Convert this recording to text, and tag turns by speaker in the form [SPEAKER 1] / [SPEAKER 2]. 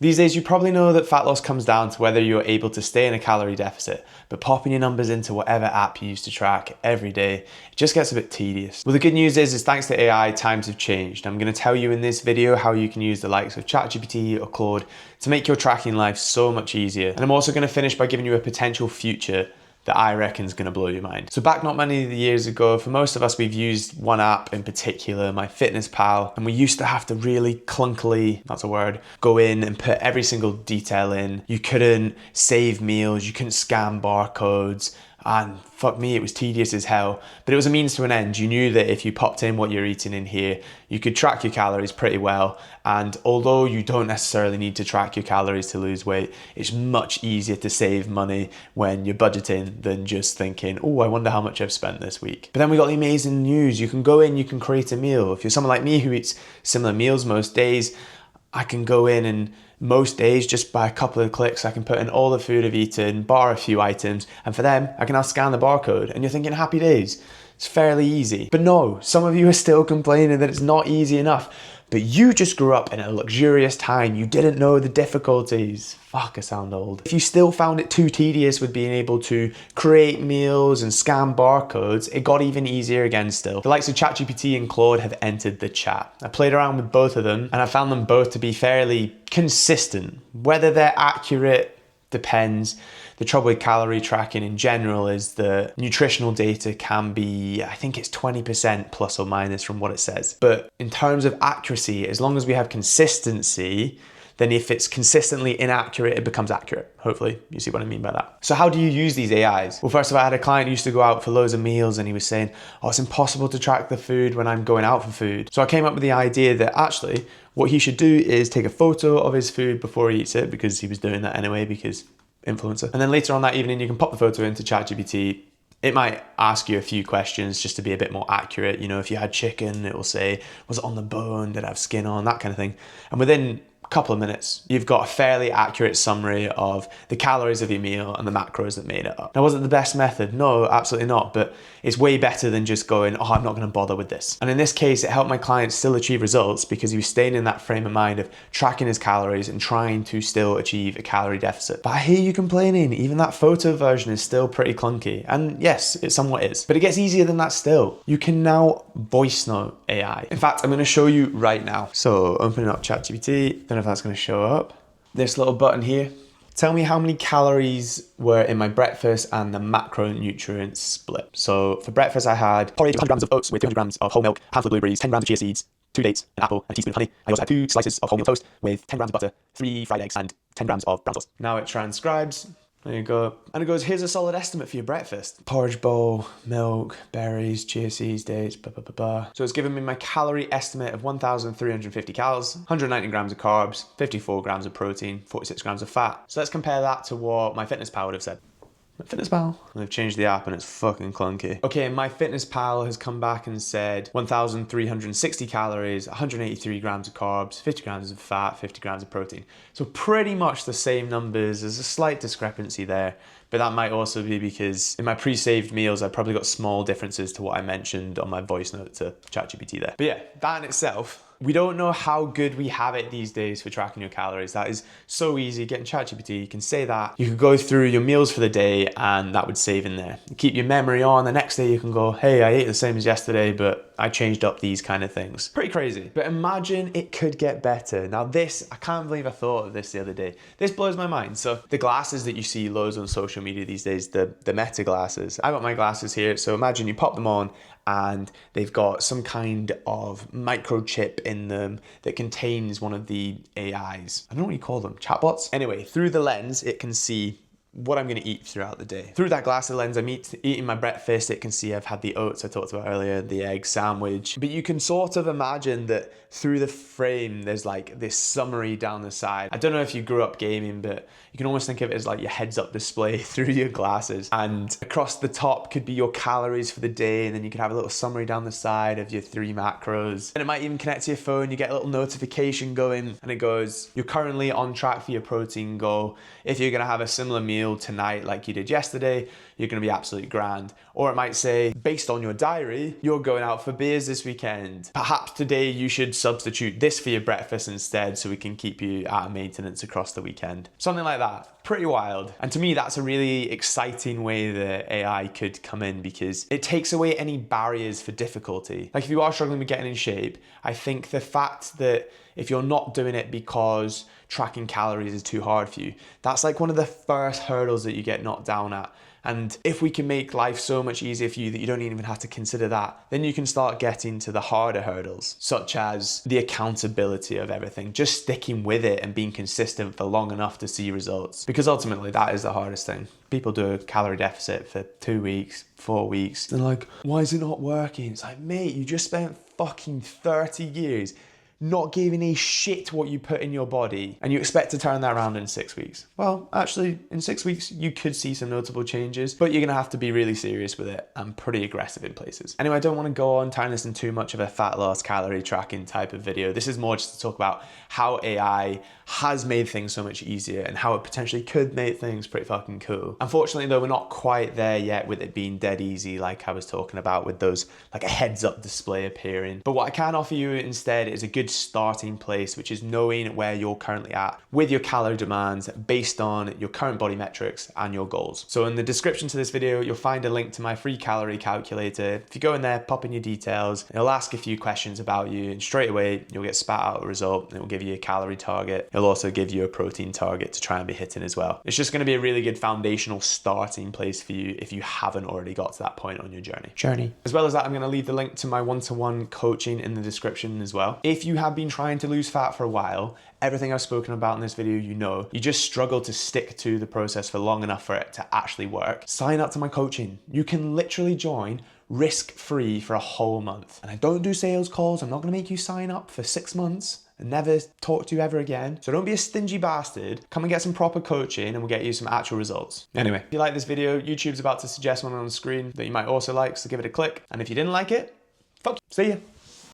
[SPEAKER 1] These days, you probably know that fat loss comes down to whether you're able to stay in a calorie deficit, but popping your numbers into whatever app you use to track every day, it just gets a bit tedious. Well, the good news is thanks to AI, times have changed. I'm going to tell you in this video how you can use the likes of ChatGPT or Claude to make your tracking life so much easier. And I'm also going to finish by giving you a potential future that I reckon is going to blow your mind. So back not many years ago, for most of us, we've used one app in particular, MyFitnessPal, and we used to have to really clunkily, that's a word, go in and put every single detail in. You couldn't save meals, you couldn't scan barcodes, and fuck me, it was tedious as hell, but it was a means to an end. You knew that if you popped in what you're eating in here, you could track your calories pretty well. And although you don't necessarily need to track your calories to lose weight, it's much easier to save money when you're budgeting than just thinking, oh, I wonder how much I've spent this week. But then we got the amazing news. You can go in, you can create a meal. If you're someone like me who eats similar meals most days, I can go in and most days, just by a couple of clicks, I can put in all the food I've eaten, bar a few items, and for them, I can now scan the barcode, and you're thinking happy days. It's fairly easy. But no, some of you are still complaining that it's not easy enough. But you just grew up in a luxurious time. You didn't know the difficulties. Fuck, I sound old. If you still found it too tedious with being able to create meals and scan barcodes, it got even easier again still. The likes of ChatGPT and Claude have entered the chat. I played around with both of them and I found them both to be fairly consistent. Whether they're accurate depends. The trouble with calorie tracking in general is the nutritional data can be, I think it's 20% plus or minus from what it says. But in terms of accuracy, as long as we have consistency, then if it's consistently inaccurate, it becomes accurate. Hopefully, you see what I mean by that. So how do you use these AIs? Well, first of all, I had a client who used to go out for loads of meals and he was saying, oh, it's impossible to track the food when I'm going out for food. So I came up with the idea that actually what he should do is take a photo of his food before he eats it, because he was doing that anyway, because influencer. And then later on that evening, you can pop the photo into ChatGPT. It might ask you a few questions just to be a bit more accurate. You know, if you had chicken, it will say, was it on the bone? Did it have skin on? That kind of thing. And within couple of minutes, you've got a fairly accurate summary of the calories of your meal and the macros that made it up. Now, was it the best method? No, absolutely not, but it's way better than just going, oh, I'm not gonna bother with this. And in this case, it helped my client still achieve results because he was staying in that frame of mind of tracking his calories and trying to still achieve a calorie deficit. But I hear you complaining, even that photo version is still pretty clunky. And yes, it somewhat is, but it gets easier than that still. You can now voice note AI. In fact, I'm gonna show you right now. So opening up ChatGPT, don't know if that's going to show up. This little button here. Tell me how many calories were in my breakfast and the macronutrients split. So for breakfast, I had porridge, 100 grams of oats with 200 grams of whole milk, a handful of blueberries, 10 grams of chia seeds, 2 dates, an apple, and a teaspoon of honey. I also had 2 slices of wholemeal toast with 10 grams of butter, 3 fried eggs, and 10 grams of brown sauce. Now it transcribes. There you go. And it goes, here's a solid estimate for your breakfast. Porridge bowl, milk, berries, chia seeds, dates, blah, blah, blah, blah. So it's given me my calorie estimate of 1,350 calories, 190 grams of carbs, 54 grams of protein, 46 grams of fat. So let's compare that to what MyFitnessPal would have said. MyFitnessPal. They've changed the app and it's fucking clunky. Okay, MyFitnessPal has come back and said 1,360 calories, 183 grams of carbs, 50 grams of fat, 50 grams of protein. So pretty much the same numbers. There's a slight discrepancy there, but that might also be because in my pre-saved meals, I probably got small differences to what I mentioned on my voice note to ChatGPT there. But yeah, that in itself, we don't know how good we have it these days for tracking your calories. That is so easy. Getting ChatGPT, you can say that. You could go through your meals for the day and that would save in there. You keep your memory on. The next day you can go, hey, I ate the same as yesterday, but I changed up these kind of things. Pretty crazy. But imagine it could get better. Now this, I can't believe I thought of this the other day. This blows my mind. So the glasses that you see loads on social media these days, the Meta glasses. I got my glasses here. So imagine you pop them on and they've got some kind of microchip in them that contains one of the AIs. I don't know what you call them, chatbots? Anyway, through the lens, it can see what I'm gonna eat throughout the day. Through that glasses lens, I'm eating my breakfast. It can see I've had the oats I talked about earlier, the egg sandwich. But you can sort of imagine that through the frame, there's like this summary down the side. I don't know if you grew up gaming, but you can almost think of it as like your heads-up display through your glasses. And across the top could be your calories for the day, and then you could have a little summary down the side of your 3 macros. And it might even connect to your phone. You get a little notification going, and it goes, you're currently on track for your protein goal. If you're gonna have a similar meal meal tonight like you did yesterday, you're gonna be absolutely grand. Or it might say, based on your diary, you're going out for beers this weekend. Perhaps today you should substitute this for your breakfast instead so we can keep you out of maintenance across the weekend. Something like that. Pretty wild. And to me, that's a really exciting way that AI could come in because it takes away any barriers for difficulty. Like if you are struggling with getting in shape, I think the fact that if you're not doing it because tracking calories is too hard for you, that's like one of the first hurdles that you get knocked down at. And if we can make life so much easier for you that you don't even have to consider that, then you can start getting to the harder hurdles, such as the accountability of everything, just sticking with it and being consistent for long enough to see results. Because ultimately that is the hardest thing. People do a calorie deficit for 2 weeks, 4 weeks. They're like, why is it not working? It's like, mate, you just spent fucking 30 years not giving a shit what you put in your body, and you expect to turn that around in 6 weeks. Well, actually, in 6 weeks, you could see some notable changes, but you're gonna have to be really serious with it and pretty aggressive in places. Anyway, I don't wanna go on turning this into too much of a fat loss calorie tracking type of video. This is more just to talk about how AI has made things so much easier and how it potentially could make things pretty fucking cool. Unfortunately though, we're not quite there yet with it being dead easy like I was talking about with those, like a heads up display appearing. But what I can offer you instead is a good starting place, which is knowing where you're currently at with your calorie demands based on your current body metrics and your goals. So in the description to this video, you'll find a link to my free calorie calculator. If you go in there, pop in your details, it'll ask a few questions about you, and straight away you'll get spat out a result. It will give you a calorie target. It'll also give you a protein target to try and be hitting as well. It's just going to be a really good foundational starting place for you if you haven't already got to that point on your journey. As well as that, I'm going to leave the link to my one-to-one coaching in the description as well. If you have been trying to lose fat for a while, everything I've spoken about in this video, you just struggle to stick to the process for long enough for it to actually work, sign up to my coaching. You can literally join risk-free for a whole month. And I don't do sales calls. I'm not going to make you sign up for 6 months and never talk to you ever again. So don't be a stingy bastard. Come and get some proper coaching and we'll get you some actual results. Anyway, if you like this video, YouTube's about to suggest one on the screen that you might also like, so give it a click. And if you didn't like it, fuck you. See ya.